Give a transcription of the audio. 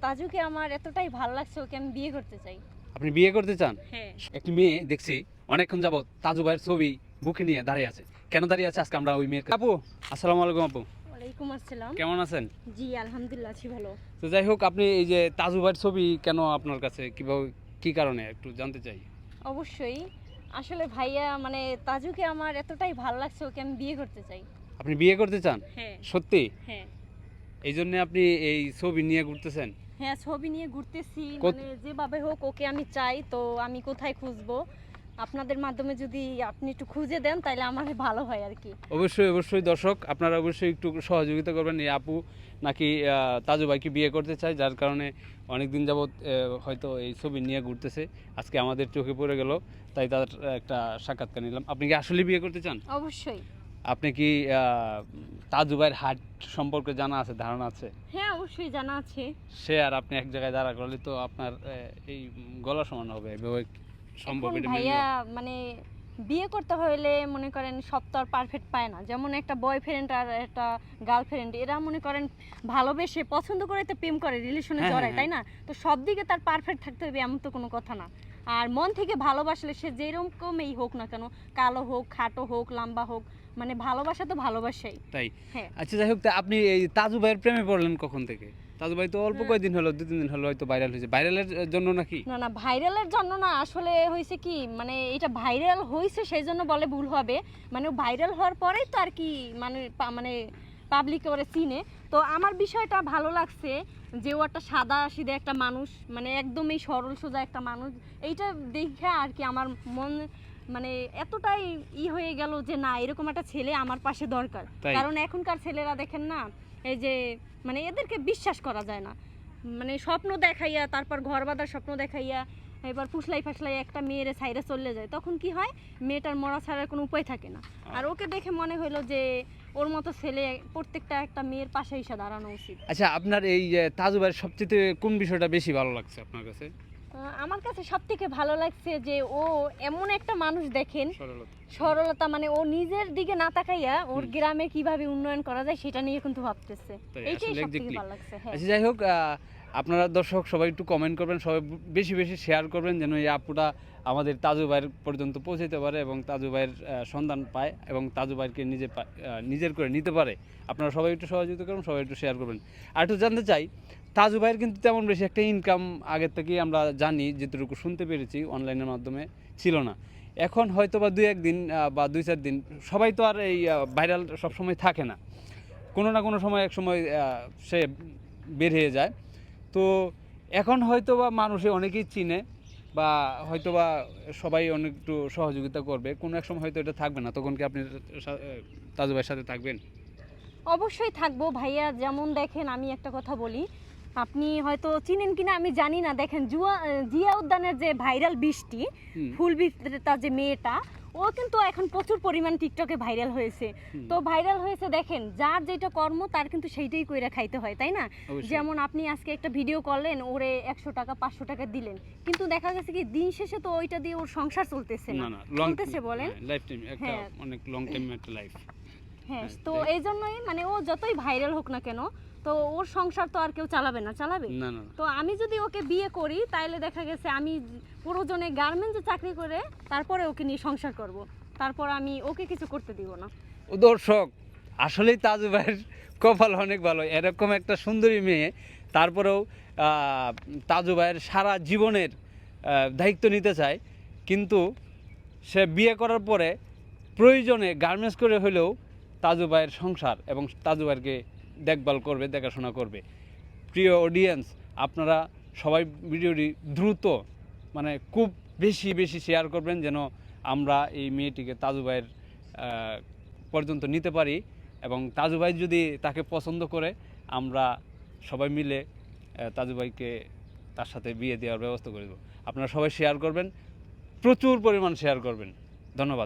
তাজুকে আমার এতটাই ভালো লাগছে, ওকে আমি বিয়ে করতে চাই। আপনি বিয়ে করতে চান? হ্যাঁ। একটি মেয়ে দেখছি অনেকক্ষণ যাবত তাজু ভাইয়ের ছবি বুকে নিয়ে দাঁড়িয়ে আছে। কেন দাঁড়িয়ে আছে আজকে আমরা ওই মেয়ের আপু, আসসালামু আলাইকুম আপু, ওয়ালাইকুম আসসালাম। কেমন আছেন? জি আলহামদুলিল্লাহ আছি ভালো। তো যাই হোক, আপনি এই যে তাজু ভাইয়ের ছবি কেন আপনার কাছে, কিভাবে, কি কারণে একটু জানতে চাই। অবশ্যই, আসলে ভাইয়া মানে তাজুকে আমার এতটাই ভালো লাগছে, ওকে আমি বিয়ে করতে চাই। আপনি বিয়ে করতে চান? হ্যাঁ। সত্যি? হ্যাঁ। এই জন্য আপনি এই ছবি নিয়ে ঘুরতেছেন? হ্যাঁ, ছবি নিয়ে ঘুরতেছি, কত- মানে যেভাবে হোক ওকে আমি চাই। তো আমি কোথায় খুঁজবো? আপনাদের মাধ্যমে যদি আপনি একটু খুঁজে দেন তাহলে আমার ভালো হয় আর কি। অবশ্যই অবশ্যই দর্শক, আপনারা অবশ্যই একটু সহযোগিতা করবেন। এই আপু নাকি তাজু ভাইকে বিয়ে করতে চায়, যার কারণে অনেক দিন যাবৎ হয়তো এই ছবি নিয়ে ঘুরতেছে। আজকে আমাদের চোখে পড়ে গেল, তাই তার একটা সাক্ষাৎকার নিলাম। আপনি কি আসলে বিয়ে করতে চান? অবশ্যই। আপনি কি তাজু ভাইয়ের হাট সম্পর্কে জানা আছে, ধারণা আছে? হ্যাঁ অবশ্যই জানা আছে। সে আর আপনি এক জায়গায় দাঁড়া করলে তো আপনার এই গলা সমান হবে, এভাবে সম্ভব? এখন এটা ভাইয়া মানে বিয়ে করতে হলে মনে করেন সব তো আর পারফেক্ট পায় না। যেমন একটা বয়ফ্রেন্ড আর একটা গার্লফ্রেন্ড, এরা মনে করেন ভালোবেসে পছন্দ করে তো প্রেম করে, রিলেশনে হ্যাঁ, জড়ায়, হ্যাঁ, তাই না? তো সব দিকে তার পারফেক্ট থাকতে হবে এমন তো কোনো কথা না। আর মন থেকে ভালোবাসলে সে যেরকমই হোক না কেন, কালো হোক, খাটো হোক, লম্বা হোক, মানে ভালোবাসা তো ভালোবাসাই। তাই? হ্যাঁ। আচ্ছা যাই হোক, তা আপনি এই তাজু ভাইয়ের প্রেমে পড়লেন কখন থেকে? তাজু ভাই তো অল্প কয়েকদিন হলো, 2-3 দিন হলো হয়তো ভাইরাল হয়েছে। ভাইরালের জন্য নাকি? না না, ভাইরালের জন্য না, আসলে হয়েছে কি, মানে এটা ভাইরাল হয়েছে সেই জন্য বলে ভুল হবে। মানে ভাইরাল হওয়ার পরেই তো আর কি মানে পাবলিক ওরে চিনে। তো আমার বিষয়টা ভালো লাগছে যে ও একটা সাদা সিধে একটা মানুষ, মানে একদমই সরল সোজা একটা মানুষ। এইটা দেখে আর কি আমার মন মানে এতটাই হয়ে গেল যে না, এরকম একটা ছেলে আমার পাশে দরকার। তাই? কারণ এখনকার ছেলেরা দেখেন না, এই যে মানে এদেরকে বিশ্বাস করা যায় না। মানে স্বপ্ন দেখাইয়া, তারপর ঘর বাঁধার স্বপ্ন দেখাইয়া, এবার ফুসলাই ফাসলাই একটা মেয়েরে সাইডে চলে যায়, তখন কি হয়, মেয়েটার মরা ছাড়ার কোনো উপায় থাকে না। আর ওকে দেখে মনে হলো যে ওর মতো ছেলে প্রত্যেকটা একটা মেয়ের পাশে এসে দাঁড়ানো উচিত। আচ্ছা, আপনার এই যে তাজু ভাইয়ের সবচেয়ে কোন বিষয়টা বেশি ভালো লাগছে আপনার কাছে? আমার কাছে সব থেকে ভালো লাগছে যে ও এমন একটা মানুষ, দেখেন সরলতা। সরলতা, মানে ও নিজের দিকে না তাকাইয়া ওর গ্রামে কিভাবে উন্নয়ন করা যায় সেটা নিয়ে কিন্তু ভাবতেছে। তাই, এইটাই আসলে সব থেকে exactly। ভালো লাগছে। হ্যাঁ। আচ্ছা যাই হোক, আপনারা দর্শক সবাই একটু কমেন্ট করবেন, সবাই বেশি বেশি শেয়ার করবেন, যেন এই আপুটা আমাদের তাজু ভাইয়ের পর্যন্ত পৌঁছাতে পারে এবং তাজু ভাইয়ের সন্ধান পায় এবং তাজু ভাইকে নিজের করে নিতে পারে। আপনারা সবাই একটু সহযোগিতা করবেন, সবাই একটু শেয়ার করবেন। আর একটু জানতে চাই, তাজু ভাইয়ের কিন্তু তেমন বেশি একটা ইনকাম আগের থেকেই আমরা জানি, যেটুকু শুনতে পেরেছি অনলাইনের মাধ্যমে, ছিল না। এখন হয়তো বা 2-1 দিন বা 2-4 দিন, সবাই তো আর এই ভাইরাল সবসময় থাকে না, কোনো না কোনো সময় এক সময় সে বের হয়ে যায়। তো এখন হয়তো বা মানুষে অনেকেই চিনে, বা হয়তো বা সবাই অনেক একটু সহযোগিতা করবে, কোনো এক সময় হয়তো এটা থাকবে না, তখন কি আপনি তাজু ভাইয়ের সাথে থাকবেন? অবশ্যই থাকবো ভাইয়া। যেমন দেখেন, আমি একটা কথা বলি, আপনি হয়তো চিনেন কিনা আমি জানি না, দেখেন জিয়া উদ্যানের যে ভাইরাল বৃষ্টি, হুম। ফুল বিক্রেতা যে মেয়েটা, ও কিন্তু এখন প্রচুর পরিমাণ টিকটকে ভাইরাল হয়েছে। হুম। তো ভাইরাল হয়েছে, দেখেন যার যেটা কর্ম তার কিন্তু সেইটাই কইরা খাইতে হয়, তাই না? অবশ্যই। যেমন আপনি আজকে একটা ভিডিও করলেন, ওরে 100 টাকা 500 টাকা দিলেন, কিন্তু দেখা গেছে কি দিন শেষে তো ওইটা দিয়ে ওর সংসার চলতেছে না। চলতেছে বলেন? লাইফ টাইম একটা, হ্যাঁ। অনেক লং টাইম একটা লাইফ। হ্যাঁ, হ্যাঁ, তো তাই। এই জন্যই মানে ও যতই ভাইরাল হোক না কেন, তো ওর সংসার তো আর কেউ চালাবে না, চালাবে? না না না। তো আমি যদি ওকে বিয়ে করি তাহলে দেখা গেছে আমি প্রয়োজনে গার্মেন্টসে চাকরি করে তারপরে ওকে নিয়ে সংসার করব, তারপর আমি ওকে কিছু করতে দিব না। ও দর্শক, আসলেই তাজু ভাইয়ের কপাল অনেক ভালো, এরকম একটা সুন্দরী মেয়ে, তারপরেও তাজু ভাইয়ের সারা জীবনের দায়িত্ব নিতে চায়, কিন্তু সে বিয়ে করার পরে প্রয়োজনে গার্মেন্টস করে হলেও তাজু ভাইয়ের সংসার এবং তাজু ভাইকে দেখভাল করবে, দেখাশোনা করবে। প্রিয় অডিয়েন্স, আপনারা সবাই ভিডিওটি দ্রুত, মানে খুব বেশি বেশি শেয়ার করবেন, যেন আমরা এই মেয়েটিকে তাজু ভাইয়ের পর্যন্ত নিতে পারি, এবং তাজু ভাই যদি তাকে পছন্দ করে, আমরা সবাই মিলে তাজু ভাইকে তার সাথে বিয়ে দেওয়ার ব্যবস্থা করে দেবো। আপনারা সবাই শেয়ার করবেন, প্রচুর পরিমাণ শেয়ার করবেন। ধন্যবাদ।